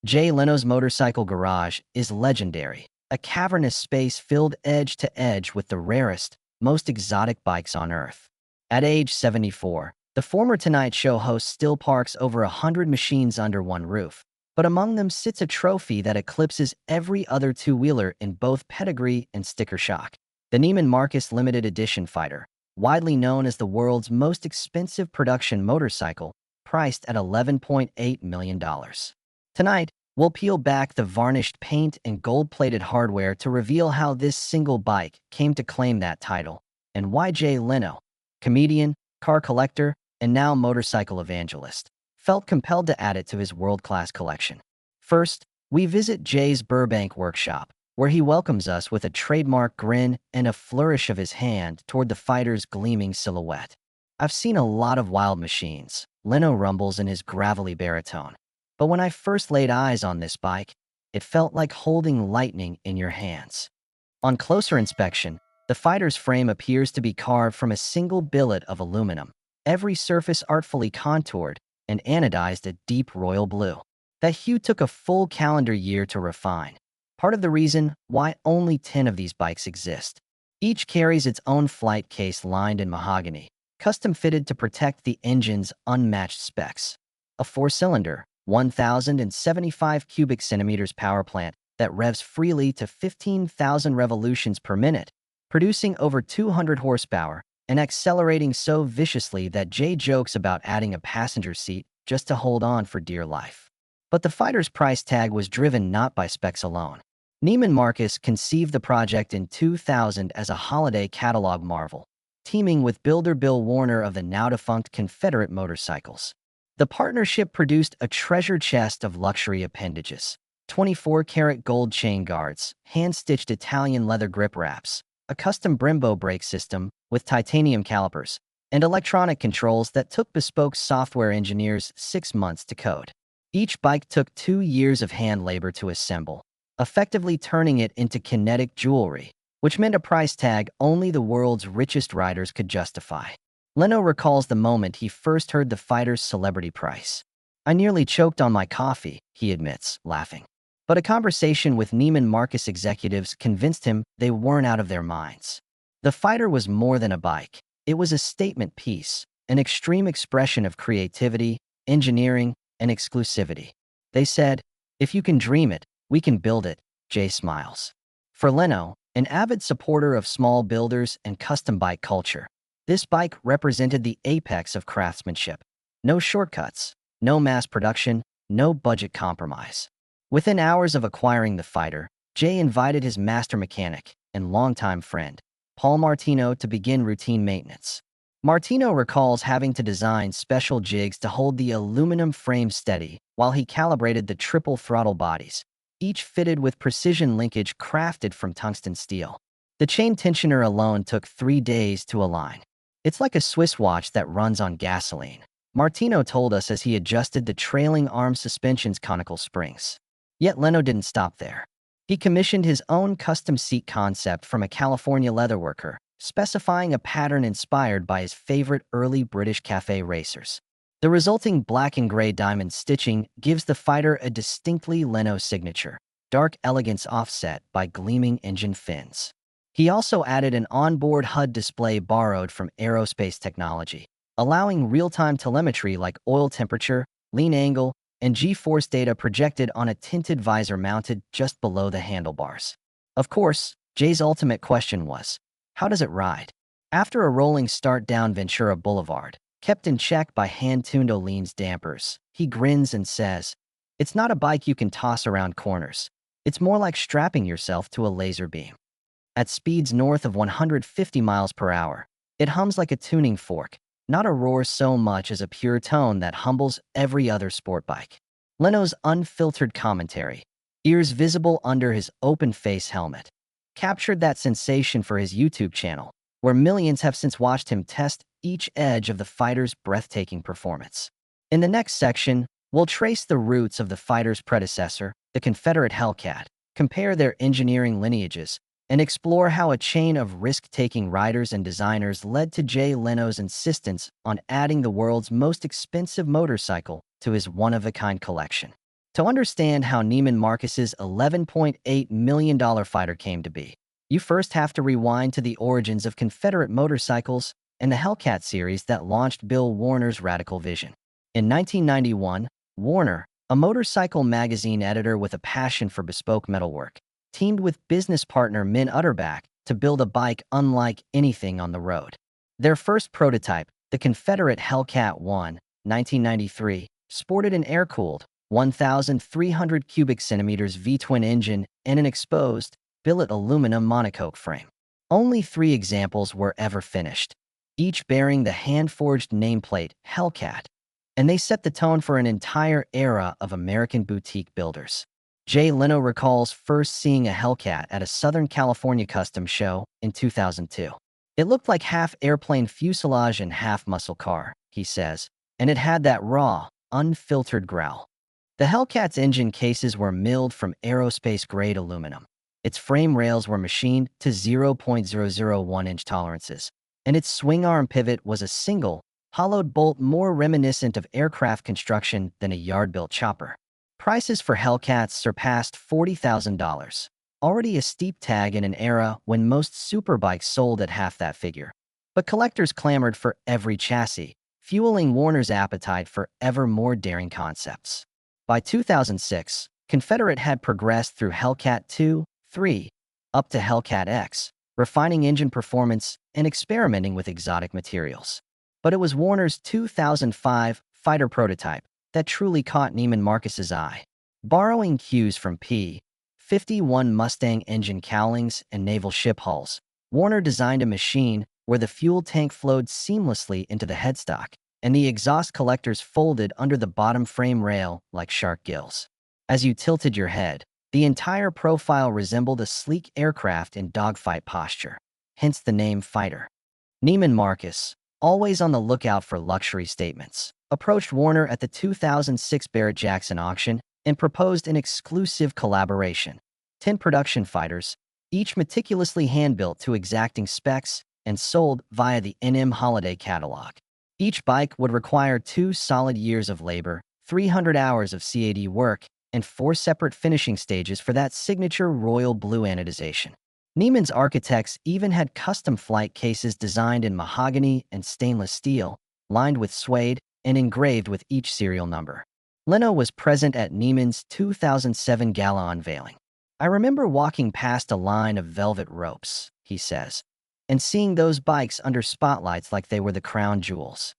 Jay Leno's motorcycle garage is legendary, a cavernous space filled edge to edge with the rarest, most exotic bikes on Earth. At age 74, the former Tonight Show host still parks over 100 machines under one roof, but among them sits a trophy that eclipses every other two-wheeler in both pedigree and sticker shock. The Neiman Marcus Limited Edition Fighter, widely known as the world's most expensive production motorcycle, priced at $11.8 million. Tonight, we'll peel back the varnished paint and gold-plated hardware to reveal how this single bike came to claim that title, and why Jay Leno, comedian, car collector, and now motorcycle evangelist, felt compelled to add it to his world-class collection. First, we visit Jay's Burbank workshop, where he welcomes us with a trademark grin and a flourish of his hand toward the fighter's gleaming silhouette. "I've seen a lot of wild machines," Leno rumbles in his gravelly baritone. "But when I first laid eyes on this bike, it felt like holding lightning in your hands." On closer inspection, the fighter's frame appears to be carved from a single billet of aluminum, every surface artfully contoured and anodized a deep royal blue. That hue took a full calendar year to refine, part of the reason why only 10 of these bikes exist. Each carries its own flight case lined in mahogany, custom-fitted to protect the engine's unmatched specs. A four-cylinder, 1,075 cubic centimeters power plant that revs freely to 15,000 revolutions per minute, producing over 200 horsepower and accelerating so viciously that Jay jokes about adding a passenger seat just to hold on for dear life. But the fighter's price tag was driven not by specs alone. Neiman Marcus conceived the project in 2000 as a holiday catalog marvel, teaming with builder Bill Warner of the now-defunct Confederate Motorcycles. The partnership produced a treasure chest of luxury appendages: 24-karat gold chain guards, hand-stitched Italian leather grip wraps, a custom Brembo brake system with titanium calipers, and electronic controls that took bespoke software engineers 6 months to code. Each bike took 2 years of hand labor to assemble, effectively turning it into kinetic jewelry, which meant a price tag only the world's richest riders could justify. Leno recalls the moment he first heard the fighter's celebrity price. "I nearly choked on my coffee," he admits, laughing. But a conversation with Neiman Marcus executives convinced him they weren't out of their minds. The fighter was more than a bike. It was a statement piece, an extreme expression of creativity, engineering, and exclusivity. They said, "If you can dream it, we can build it." Jay smiles. For Leno, an avid supporter of small builders and custom bike culture, this bike represented the apex of craftsmanship. No shortcuts, no mass production, no budget compromise. Within hours of acquiring the fighter, Jay invited his master mechanic and longtime friend, Paul Martino, to begin routine maintenance. Martino recalls having to design special jigs to hold the aluminum frame steady while he calibrated the triple throttle bodies, each fitted with precision linkage crafted from tungsten steel. The chain tensioner alone took 3 days to align. "It's like a Swiss watch that runs on gasoline," Martino told us as he adjusted the trailing arm suspension's conical springs. Yet Leno didn't stop there. He commissioned his own custom seat concept from a California leatherworker, specifying a pattern inspired by his favorite early British cafe racers. The resulting black and gray diamond stitching gives the fighter a distinctly Leno signature, dark elegance offset by gleaming engine fins. He also added an onboard HUD display borrowed from aerospace technology, allowing real-time telemetry like oil temperature, lean angle, and G-force data projected on a tinted visor mounted just below the handlebars. Of course, Jay's ultimate question was, how does it ride? After a rolling start down Ventura Boulevard, kept in check by hand-tuned Öhlins dampers, he grins and says, "It's not a bike you can toss around corners. It's more like strapping yourself to a laser beam." At speeds north of 150 miles per hour, it hums like a tuning fork, not a roar so much as a pure tone that humbles every other sport bike. Leno's unfiltered commentary, ears visible under his open-face helmet, captured that sensation for his YouTube channel, where millions have since watched him test each edge of the fighter's breathtaking performance. In the next section, we'll trace the roots of the fighter's predecessor, the Confederate Hellcat, compare their engineering lineages, and explore how a chain of risk-taking riders and designers led to Jay Leno's insistence on adding the world's most expensive motorcycle to his one-of-a-kind collection. To understand how Neiman Marcus's $11.8 million fighter came to be, you first have to rewind to the origins of Confederate motorcycles and the Hellcat series that launched Bill Warner's radical vision. In 1991, Warner, a motorcycle magazine editor with a passion for bespoke metalwork, teamed with business partner Min Utterback to build a bike unlike anything on the road. Their first prototype, the Confederate Hellcat 1, 1993, sported an air-cooled 1,300 cubic centimeters V-twin engine and an exposed, billet aluminum monocoque frame. Only 3 examples were ever finished, each bearing the hand-forged nameplate Hellcat, and they set the tone for an entire era of American boutique builders. Jay Leno recalls first seeing a Hellcat at a Southern California custom show in 2002. It looked like half airplane fuselage and half muscle car, he says, and it had that raw, unfiltered growl. The Hellcat's engine cases were milled from aerospace-grade aluminum. Its frame rails were machined to 0.001-inch tolerances, and its swing arm pivot was a single, hollowed bolt more reminiscent of aircraft construction than a yard-built chopper. Prices for Hellcats surpassed $40,000, already a steep tag in an era when most superbikes sold at half that figure. But collectors clamored for every chassis, fueling Warner's appetite for ever more daring concepts. By 2006, Confederate had progressed through Hellcat 2, 3, up to Hellcat X, refining engine performance and experimenting with exotic materials. But it was Warner's 2005 fighter prototype that truly caught Neiman Marcus's eye. Borrowing cues from P-51 Mustang engine cowlings and naval ship hulls, Warner designed a machine where the fuel tank flowed seamlessly into the headstock, and the exhaust collectors folded under the bottom frame rail like shark gills. As you tilted your head, the entire profile resembled a sleek aircraft in dogfight posture, hence the name Fighter. Neiman Marcus, always on the lookout for luxury statements, approached Warner at the 2006 Barrett-Jackson auction and proposed an exclusive collaboration. 10 production fighters, each meticulously hand-built to exacting specs and sold via the NM Holiday catalog. Each bike would require 2 solid years of labor, 300 hours of CAD work, and 4 separate finishing stages for that signature royal blue anodization. Neiman's architects even had custom flight cases designed in mahogany and stainless steel, lined with suede, and engraved with each serial number. Leno was present at Neiman's 2007 gala unveiling. "I remember walking past a line of velvet ropes," he says, "and seeing those bikes under spotlights like they were the crown jewels.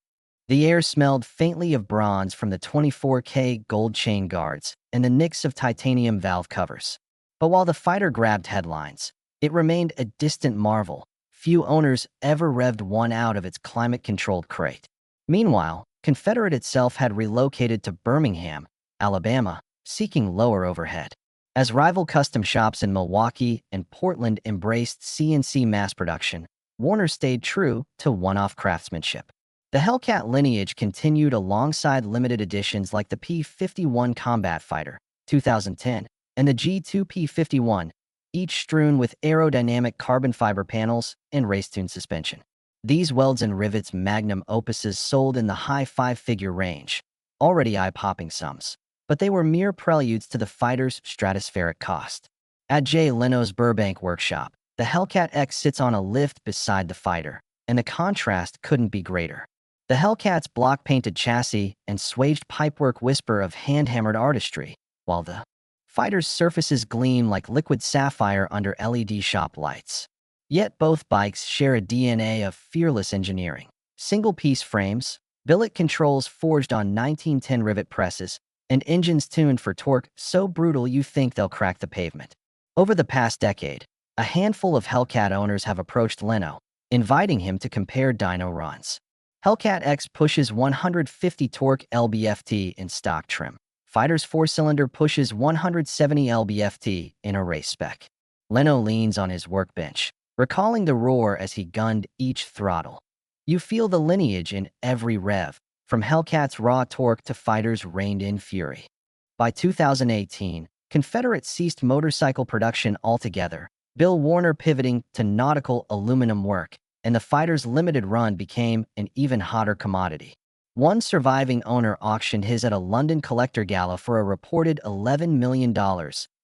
The air smelled faintly of bronze from the 24K gold chain guards and the nicks of titanium valve covers. But while the fighter grabbed headlines, it remained a distant marvel. Few owners ever revved one out of its climate-controlled crate." Meanwhile, Confederate itself had relocated to Birmingham, Alabama, seeking lower overhead. As rival custom shops in Milwaukee and Portland embraced CNC mass production, Warner stayed true to one-off craftsmanship. The Hellcat lineage continued alongside limited editions like the P-51 Combat Fighter, 2010, and the G2 P-51, each strewn with aerodynamic carbon fiber panels and race-tuned suspension. These welds and rivets magnum opuses sold in the high 5-figure range, already eye-popping sums, but they were mere preludes to the fighter's stratospheric cost. At Jay Leno's Burbank workshop, the Hellcat X sits on a lift beside the fighter, and the contrast couldn't be greater. The Hellcat's block-painted chassis and swaged pipework whisper of hand-hammered artistry, while the fighter's surfaces gleam like liquid sapphire under LED shop lights. Yet both bikes share a DNA of fearless engineering. Single-piece frames, billet controls forged on 1910 rivet presses, and engines tuned for torque so brutal you think they'll crack the pavement. Over the past decade, a handful of Hellcat owners have approached Leno, inviting him to compare dyno runs. Hellcat X pushes 150 torque lb-ft in stock trim. Fighter's 4-cylinder pushes 170 lb-ft in a race spec. Leno leans on his workbench, recalling the roar as he gunned each throttle. You feel the lineage in every rev, from Hellcat's raw torque to Fighter's reined-in fury. By 2018, Confederate ceased motorcycle production altogether, Bill Warner pivoting to nautical aluminum work, and the Fighter's limited run became an even hotter commodity. One surviving owner auctioned his at a London collector gala for a reported $11 million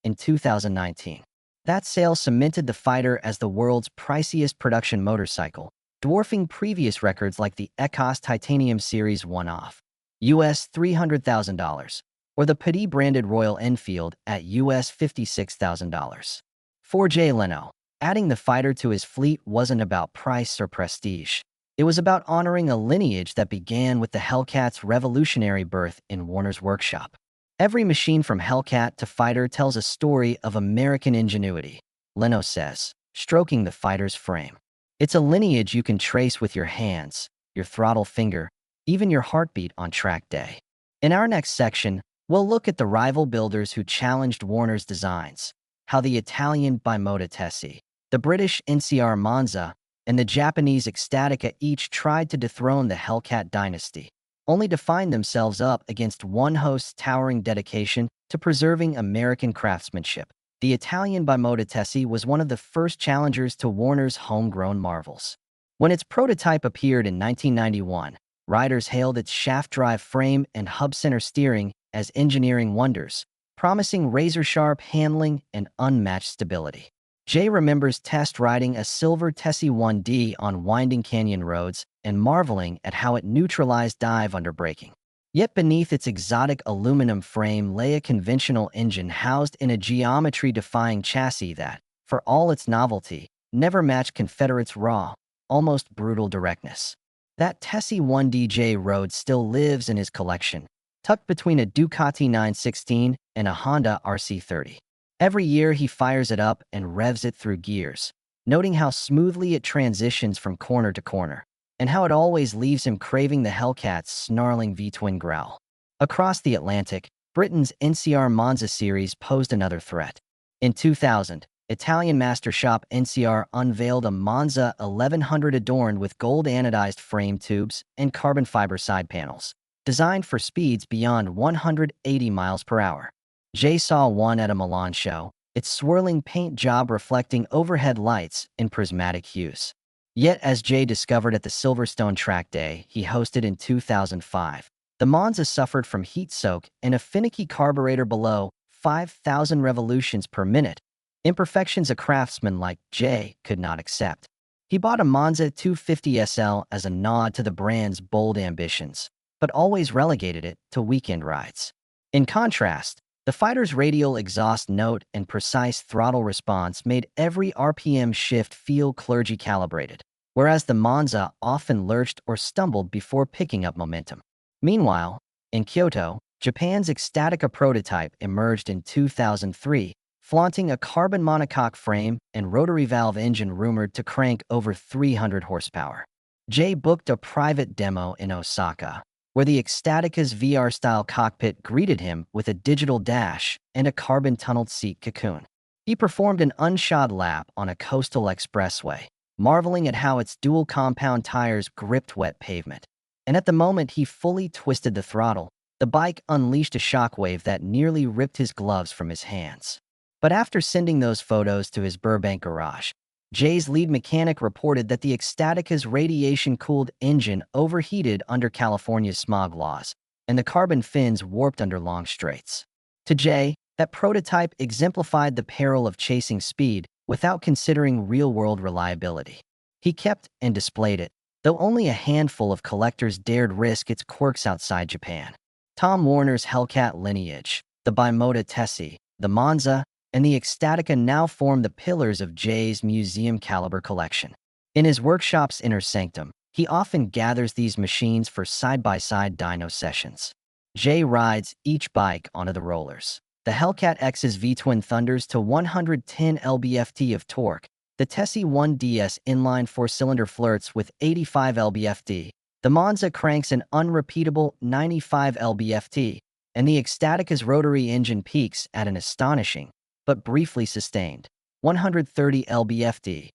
in 2019. That sale cemented the fighter as the world's priciest production motorcycle, dwarfing previous records like the Ecos Titanium Series one-off, US $300,000, or the Petit-branded Royal Enfield at US $56,000. For Jay Leno, adding the fighter to his fleet wasn't about price or prestige. It was about honoring a lineage that began with the Hellcat's revolutionary birth in Warner's workshop. Every machine from Hellcat to fighter tells a story of American ingenuity, Leno says, stroking the fighter's frame. It's a lineage you can trace with your hands, your throttle finger, even your heartbeat on track day. In our next section, we'll look at the rival builders who challenged Warner's designs, how the Italian Bimota Tessie, the British NCR Monza, and the Japanese Ecstatica each tried to dethrone the Hellcat dynasty, only to find themselves up against one host's towering dedication to preserving American craftsmanship. The Italian Bimota Tessie was one of the first challengers to Warner's homegrown marvels. When its prototype appeared in 1991, riders hailed its shaft-drive frame and hub-center steering as engineering wonders, promising razor-sharp handling and unmatched stability. Jay remembers test riding a silver Tessie 1D on winding canyon roads and marveling at how it neutralized dive under braking. Yet beneath its exotic aluminum frame lay a conventional engine housed in a geometry-defying chassis that, for all its novelty, never matched Confederates' raw, almost brutal directness. That Tessie 1D Jay rode still lives in his collection, tucked between a Ducati 916 and a Honda RC30. Every year he fires it up and revs it through gears, noting how smoothly it transitions from corner to corner, and how it always leaves him craving the Hellcat's snarling V-twin growl. Across the Atlantic, Britain's NCR Monza series posed another threat. In 2000, Italian master shop NCR unveiled a Monza 1100 adorned with gold anodized frame tubes and carbon fiber side panels, designed for speeds beyond 180 miles per hour. Jay saw one at a Milan show, its swirling paint job reflecting overhead lights in prismatic hues. Yet, as Jay discovered at the Silverstone track day he hosted in 2005, the Monza suffered from heat soak and a finicky carburetor below 5,000 revolutions per minute, imperfections a craftsman like Jay could not accept. He bought a Monza 250 SL as a nod to the brand's bold ambitions, but always relegated it to weekend rides. In contrast, the fighter's radial exhaust note and precise throttle response made every RPM shift feel clergy-calibrated, whereas the Monza often lurched or stumbled before picking up momentum. Meanwhile, in Kyoto, Japan's Ecstatica prototype emerged in 2003, flaunting a carbon monocoque frame and rotary valve engine rumored to crank over 300 horsepower. Jay booked a private demo in Osaka, where the Ecstatica's VR-style cockpit greeted him with a digital dash and a carbon-tunneled seat cocoon. He performed an unshod lap on a coastal expressway, marveling at how its dual compound tires gripped wet pavement. And at the moment he fully twisted the throttle, the bike unleashed a shockwave that nearly ripped his gloves from his hands. But after sending those photos to his Burbank garage, Jay's lead mechanic reported that the Ecstatica's radiation-cooled engine overheated under California's smog laws, and the carbon fins warped under long straights. To Jay, that prototype exemplified the peril of chasing speed without considering real-world reliability. He kept and displayed it, though only a handful of collectors dared risk its quirks outside Japan. Tom Warner's Hellcat lineage, the Bimota Tessie, the Monza, and the Ecstatica now form the pillars of Jay's museum-caliber collection. In his workshop's inner sanctum, he often gathers these machines for side-by-side dyno sessions. Jay rides each bike onto the rollers. The Hellcat X's V-twin thunders to 110 lb-ft of torque, the Tessie 1DS inline four-cylinder flirts with 85 lb-ft, the Monza cranks an unrepeatable 95 lb-ft, and the Ecstatica's rotary engine peaks at an astonishing, but briefly sustained, 130 lb-ft.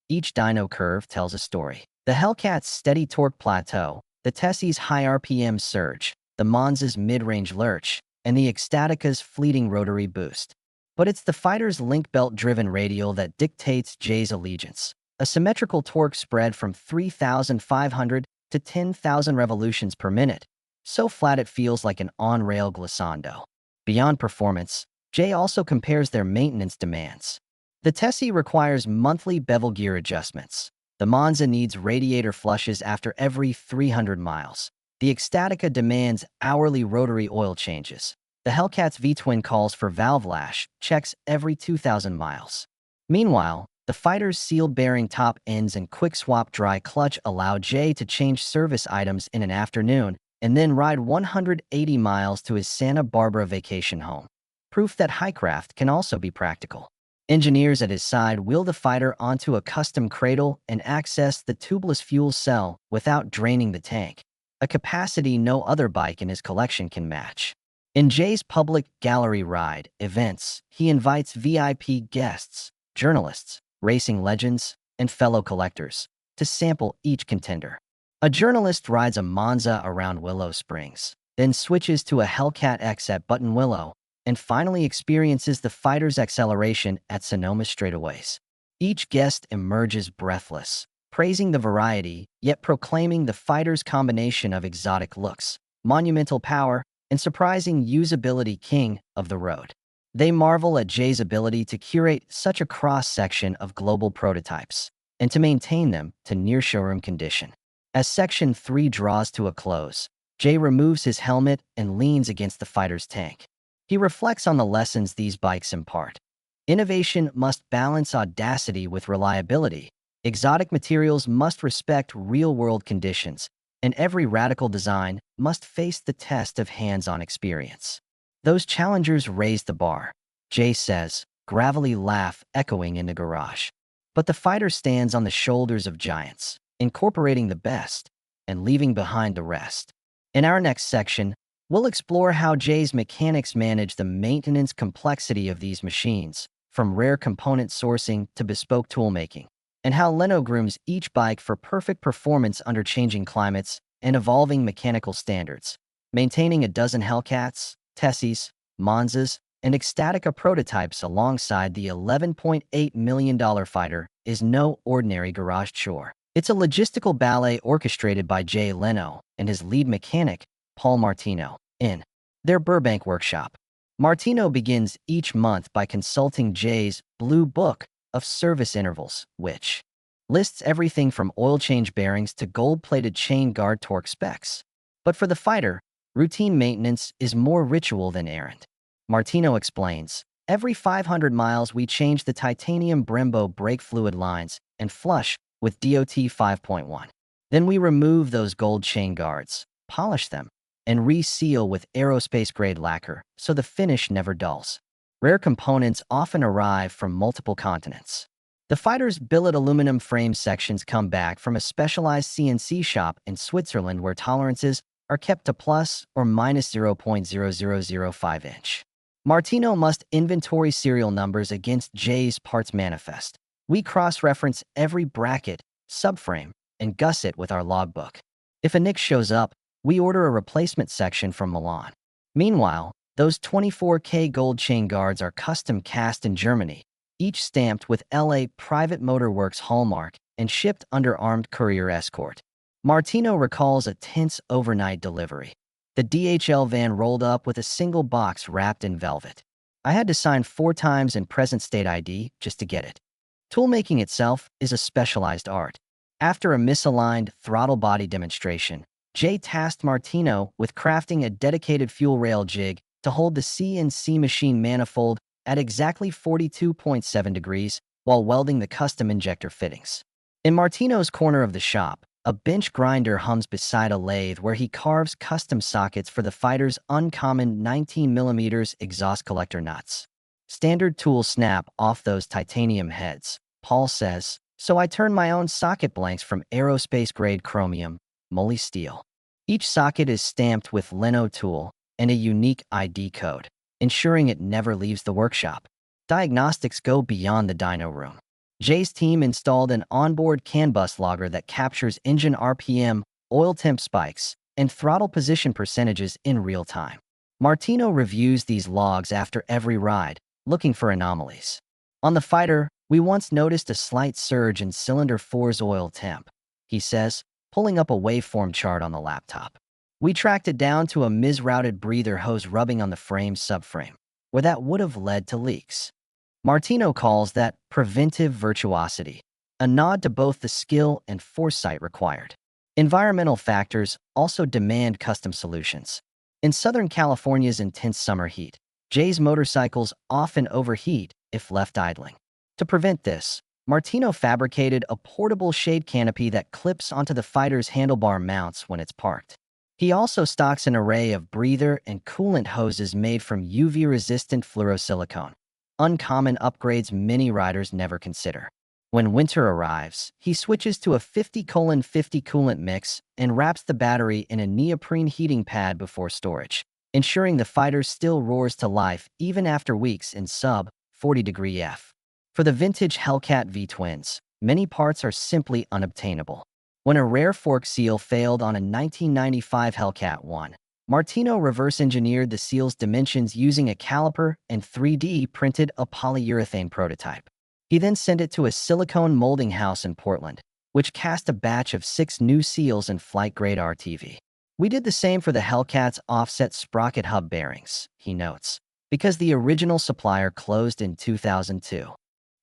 Each dyno curve tells a story. The Hellcat's steady torque plateau, the Tessie's high RPM surge, the Monza's mid-range lurch, and the Ecstatica's fleeting rotary boost. But it's the fighter's link belt-driven radial that dictates Jay's allegiance. A symmetrical torque spread from 3,500 to 10,000 revolutions per minute, so flat it feels like an on-rail glissando. Beyond performance, Jay also compares their maintenance demands. The Tessie requires monthly bevel gear adjustments. The Monza needs radiator flushes after every 300 miles. The Ecstatica demands hourly rotary oil changes. The Hellcat's V-twin calls for valve lash checks every 2,000 miles. Meanwhile, the Fighter's sealed bearing top ends and quick swap dry clutch allow Jay to change service items in an afternoon and then ride 180 miles to his Santa Barbara vacation home. Proof that highcraft can also be practical. Engineers at his side wheel the Fighter onto a custom cradle and access the tubeless fuel cell without draining the tank, a capacity no other bike in his collection can match. In Jay's public gallery ride events, he invites VIP guests, journalists, racing legends, and fellow collectors to sample each contender. A journalist rides a Monza around Willow Springs, then switches to a Hellcat X at Button Willow, and finally experiences the Fighter's acceleration at Sonoma straightaways. Each guest emerges breathless, praising the variety, yet proclaiming the Fighter's combination of exotic looks, monumental power, and surprising usability king of the road. They marvel at Jay's ability to curate such a cross-section of global prototypes, and to maintain them to near-showroom condition. As Section 3 draws to a close, Jay removes his helmet and leans against the Fighter's tank. He reflects on the lessons these bikes impart. Innovation must balance audacity with reliability. Exotic materials must respect real-world conditions, and every radical design must face the test of hands-on experience. Those challengers raise the bar, Jay says, gravelly laugh echoing in the garage. But the Fighter stands on the shoulders of giants, incorporating the best and leaving behind the rest. In our next section, we'll explore how Jay's mechanics manage the maintenance complexity of these machines, from rare component sourcing to bespoke toolmaking, and how Leno grooms each bike for perfect performance under changing climates and evolving mechanical standards. Maintaining a dozen Hellcats, Tessies, Monzas, and Ecstatica prototypes alongside the $11.8 million Fighter is no ordinary garage chore. It's a logistical ballet orchestrated by Jay Leno and his lead mechanic, Paul Martino, in their Burbank workshop. Martino begins each month by consulting Jay's Blue Book of Service Intervals, which lists everything from oil change bearings to gold-plated chain guard torque specs. But for the Fighter, routine maintenance is more ritual than errand. Martino explains, every 500 miles we change the titanium Brembo brake fluid lines and flush with DOT 5.1. Then we remove those gold chain guards, polish them, and reseal with aerospace-grade lacquer so the finish never dulls. Rare components often arrive from multiple continents. The Fighter's billet aluminum frame sections come back from a specialized CNC shop in Switzerland where tolerances are kept to plus or minus 0.0005 inch. Martino must inventory serial numbers against Jay's parts manifest. We cross-reference every bracket, subframe, and gusset with our logbook. If a nick shows up, we order a replacement section from Milan. Meanwhile, those 24K gold chain guards are custom cast in Germany, each stamped with LA Private Motor Works hallmark and shipped under armed courier escort. Martino recalls a tense overnight delivery. The DHL van rolled up with a single box wrapped in velvet. I had to sign 4 times in present state ID just to get it. Toolmaking itself is a specialized art. After a misaligned throttle body demonstration, Jay tasked Martino with crafting a dedicated fuel rail jig to hold the CNC machine manifold at exactly 42.7 degrees while welding the custom injector fittings. In Martino's corner of the shop, a bench grinder hums beside a lathe where he carves custom sockets for the Fighter's uncommon 19mm exhaust collector nuts. Standard tools snap off those titanium heads, Paul says, so I turn my own socket blanks from aerospace-grade chromium, moly steel. Each socket is stamped with Leno tool and a unique ID code, ensuring it never leaves the workshop. Diagnostics go beyond the dyno room. Jay's team installed an onboard CAN bus logger that captures engine RPM, oil temp spikes, and throttle position percentages in real time. Martino reviews these logs after every ride, looking for anomalies. On the Fighter, we once noticed a slight surge in cylinder 4's oil temp, he says, pulling up a waveform chart on the laptop. We tracked it down to a misrouted breather hose rubbing on the frame's subframe, where that would have led to leaks. Martino calls that preventive virtuosity, a nod to both the skill and foresight required. Environmental factors also demand custom solutions. In Southern California's intense summer heat, Jay's motorcycles often overheat if left idling. To prevent this, Martino fabricated a portable shade canopy that clips onto the fighter's handlebar mounts when it's parked. He also stocks an array of breather and coolant hoses made from UV-resistant fluorosilicone, uncommon upgrades many riders never consider. When winter arrives, he switches to a 50:50 coolant mix and wraps the battery in a neoprene heating pad before storage, ensuring the fighter still roars to life even after weeks in sub-40-degree F. For the vintage Hellcat V-twins, many parts are simply unobtainable. When a rare fork seal failed on a 1995 Hellcat 1, Martino reverse-engineered the seal's dimensions using a caliper and 3D printed a polyurethane prototype. He then sent it to a silicone molding house in Portland, which cast a batch of 6 new seals in flight-grade RTV. We did the same for the Hellcat's offset sprocket hub bearings, he notes, because the original supplier closed in 2002.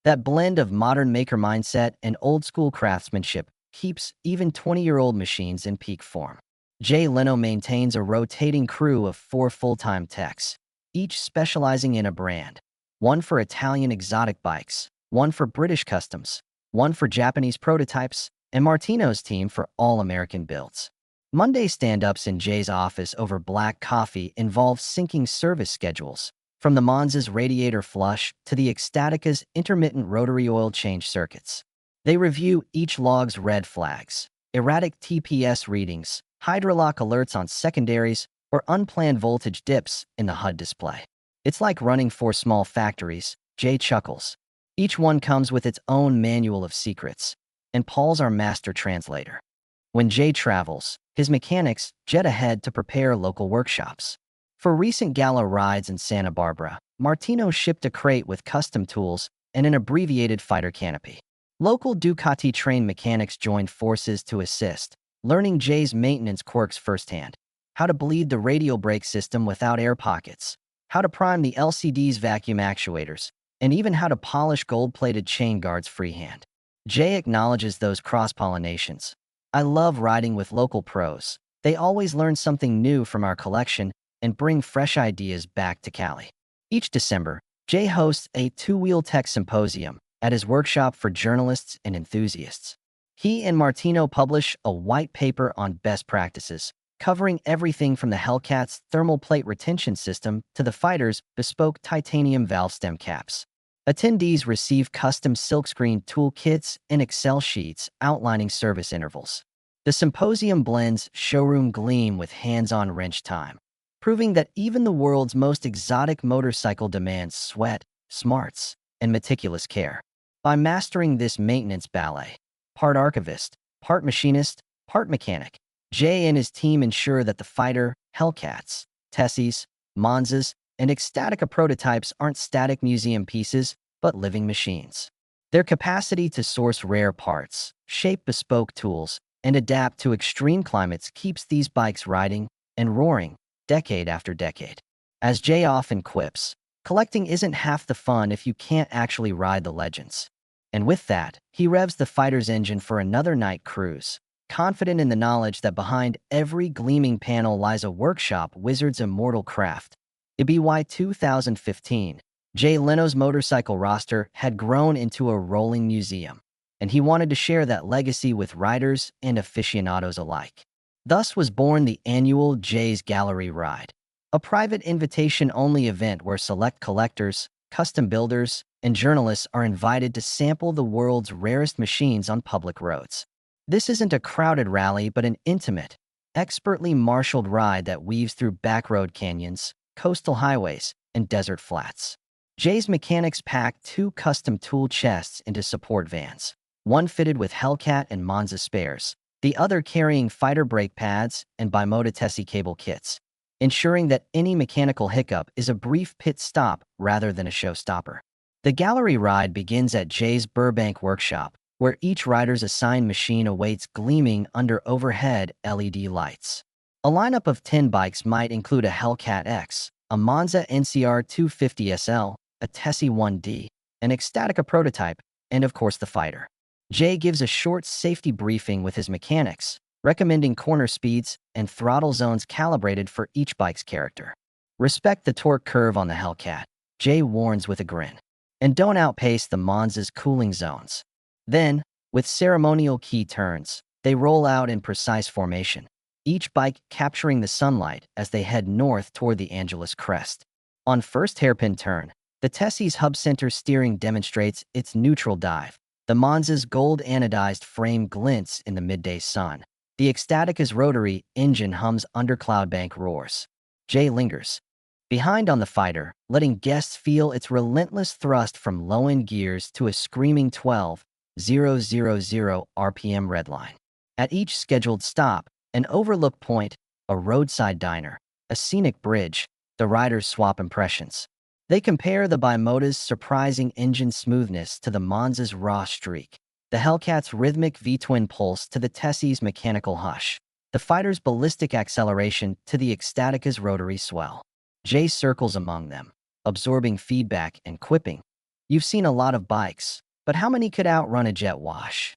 That blend of modern maker mindset and old-school craftsmanship keeps even 20-year-old machines in peak form. Jay Leno maintains a rotating crew of 4 full-time techs, each specializing in a brand. One for Italian exotic bikes, one for British customs, one for Japanese prototypes, and Martino's team for all-American builds. Monday stand-ups in Jay's office over black coffee involve syncing service schedules, from the Monza's radiator flush to the Ecstatica's intermittent rotary oil change circuits. They review each log's red flags, erratic TPS readings, hydrolock alerts on secondaries, or unplanned voltage dips in the HUD display. It's like running 4 small factories, Jay chuckles. Each one comes with its own manual of secrets, and Paul's our master translator. When Jay travels, his mechanics jet ahead to prepare local workshops. For recent gala rides in Santa Barbara, Martino shipped a crate with custom tools and an abbreviated fighter canopy. Local Ducati-trained mechanics joined forces to assist, learning Jay's maintenance quirks firsthand. How to bleed the radial brake system without air pockets, how to prime the LCD's vacuum actuators, and even how to polish gold-plated chain guards freehand. Jay acknowledges those cross-pollinations. I love riding with local pros. They always learn something new from our collection and bring fresh ideas back to Cali. Each December, Jay hosts a 2-wheel tech symposium at his workshop for journalists and enthusiasts. He and Martino publish a white paper on best practices, covering everything from the Hellcat's thermal plate retention system to the fighter's bespoke titanium valve stem caps. Attendees receive custom silkscreen toolkits and Excel sheets outlining service intervals. The symposium blends showroom gleam with hands-on wrench time, proving that even the world's most exotic motorcycle demands sweat, smarts, and meticulous care. By mastering this maintenance ballet, part archivist, part machinist, part mechanic, Jay and his team ensure that the fighter, Hellcats, Tessies, Monzas, and Ecstatica prototypes aren't static museum pieces, but living machines. Their capacity to source rare parts, shape bespoke tools, and adapt to extreme climates keeps these bikes riding and roaring decade after decade. As Jay often quips, collecting isn't half the fun if you can't actually ride the legends. And with that, he revs the fighter's engine for another night cruise, confident in the knowledge that behind every gleaming panel lies a workshop wizard's immortal craft. By 2015, Jay Leno's motorcycle roster had grown into a rolling museum, and he wanted to share that legacy with riders and aficionados alike. Thus was born the annual Jay's Gallery Ride, a private invitation-only event where select collectors, custom builders, and journalists are invited to sample the world's rarest machines on public roads. This isn't a crowded rally, but an intimate, expertly marshaled ride that weaves through backroad canyons, coastal highways, and desert flats. Jay's mechanics pack 2 custom tool chests into support vans, one fitted with Hellcat and Monza spares, the other carrying fighter brake pads and Bimota Tessie cable kits, ensuring that any mechanical hiccup is a brief pit stop rather than a showstopper. The gallery ride begins at Jay's Burbank workshop, where each rider's assigned machine awaits gleaming under overhead LED lights. A lineup of 10 bikes might include a Hellcat X, a Monza NCR 250 SL, a Tessie 1D, an Ecstatica prototype, and of course the Fighter. Jay gives a short safety briefing with his mechanics, recommending corner speeds and throttle zones calibrated for each bike's character. Respect the torque curve on the Hellcat, Jay warns with a grin. And don't outpace the Monza's cooling zones. Then, with ceremonial key turns, they roll out in precise formation, each bike capturing the sunlight as they head north toward the Angeles crest. On first hairpin turn, the Tessie's hub center steering demonstrates its neutral dive. The Monza's gold anodized frame glints in the midday sun. The Ecstatica's rotary engine hums under cloudbank roars. Jay lingers behind on the Fighter, letting guests feel its relentless thrust from low-end gears to a screaming 12,000 RPM redline. At each scheduled stop, an overlook point, a roadside diner, a scenic bridge, the riders swap impressions. They compare the Bimota's surprising engine smoothness to the Monza's raw streak, the Hellcat's rhythmic V-twin pulse to the Tessie's mechanical hush, the Fighter's ballistic acceleration to the Ecstatica's rotary swell. Jay circles among them, absorbing feedback and quipping. You've seen a lot of bikes, but how many could outrun a jet wash?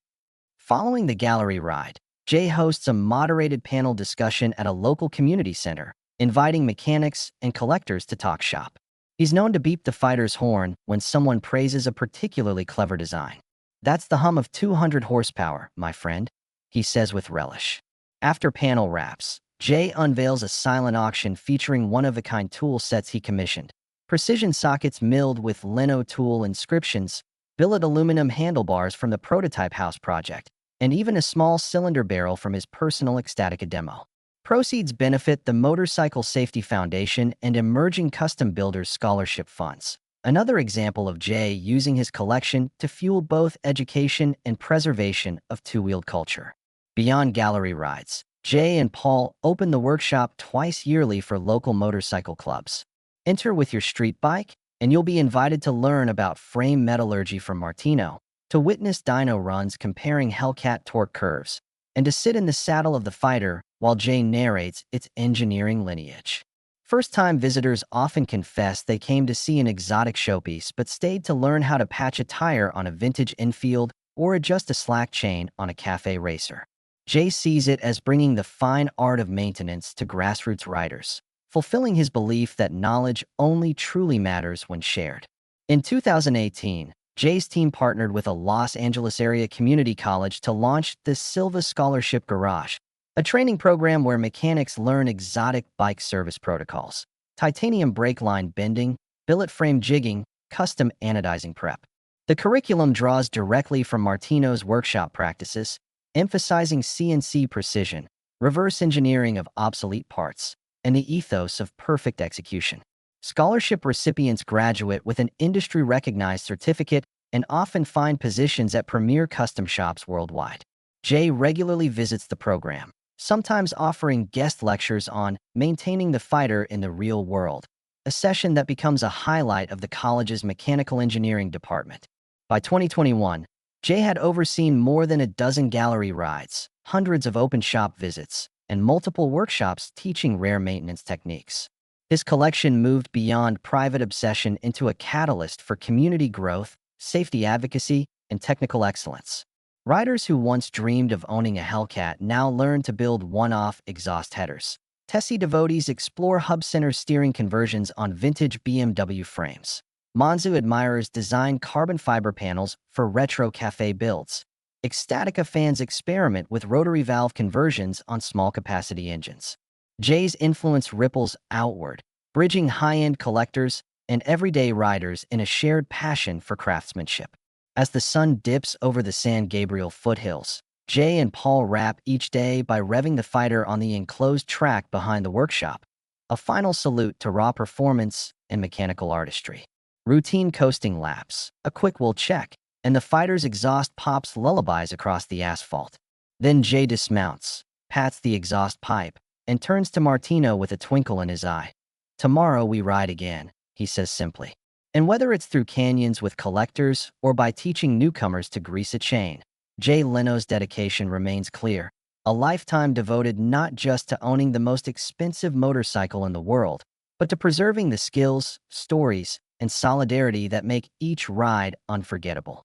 Following the gallery ride, Jay hosts a moderated panel discussion at a local community center, inviting mechanics and collectors to talk shop. He's known to beep the Fighter's horn when someone praises a particularly clever design. That's the hum of 200 horsepower, my friend, he says with relish. After panel wraps, Jay unveils a silent auction featuring one-of-a-kind tool sets he commissioned. Precision sockets milled with Leno tool inscriptions, billet aluminum handlebars from the Prototype House project, and even a small cylinder barrel from his personal Ecstatica demo. Proceeds benefit the Motorcycle Safety Foundation and Emerging Custom Builders Scholarship Funds. Another example of Jay using his collection to fuel both education and preservation of two-wheeled culture. Beyond gallery rides, Jay and Paul open the workshop twice yearly for local motorcycle clubs. Enter with your street bike, and you'll be invited to learn about frame metallurgy from Martino, to witness dyno runs comparing Hellcat torque curves, and to sit in the saddle of the Fighter while Jay narrates its engineering lineage. First-time visitors often confess they came to see an exotic showpiece but stayed to learn how to patch a tire on a vintage Enfield or adjust a slack chain on a cafe racer. Jay sees it as bringing the fine art of maintenance to grassroots riders, fulfilling his belief that knowledge only truly matters when shared. In 2018, Jay's team partnered with a Los Angeles area community college to launch the Silva Scholarship Garage, a training program where mechanics learn exotic bike service protocols, titanium brake line bending, billet frame jigging, custom anodizing prep. The curriculum draws directly from Martino's workshop practices, emphasizing CNC precision, reverse engineering of obsolete parts, and the ethos of perfect execution. Scholarship recipients graduate with an industry-recognized certificate and often find positions at premier custom shops worldwide. Jay regularly visits the program, sometimes offering guest lectures on maintaining the Fighter in the real world, a session that becomes a highlight of the college's mechanical engineering department. By 2021, Jay had overseen more than a dozen gallery rides, hundreds of open shop visits, and multiple workshops teaching rare maintenance techniques. His collection moved beyond private obsession into a catalyst for community growth, safety advocacy, and technical excellence. Riders who once dreamed of owning a Hellcat now learn to build one-off exhaust headers. Tessie devotees explore hub center steering conversions on vintage BMW frames. Monza admirers design carbon fiber panels for retro cafe builds. Ecstatica fans experiment with rotary valve conversions on small-capacity engines. Jay's influence ripples outward, bridging high-end collectors and everyday riders in a shared passion for craftsmanship. As the sun dips over the San Gabriel foothills, Jay and Paul wrap each day by revving the Fighter on the enclosed track behind the workshop, a final salute to raw performance and mechanical artistry. Routine coasting laps, a quick will check, and the Fighter's exhaust pops lullabies across the asphalt. Then Jay dismounts, pats the exhaust pipe, and turns to Martino with a twinkle in his eye. "Tomorrow we ride again," he says simply. And whether it's through canyons with collectors or by teaching newcomers to grease a chain, Jay Leno's dedication remains clear. A lifetime devoted not just to owning the most expensive motorcycle in the world, but to preserving the skills, stories, and solidarity that make each ride unforgettable.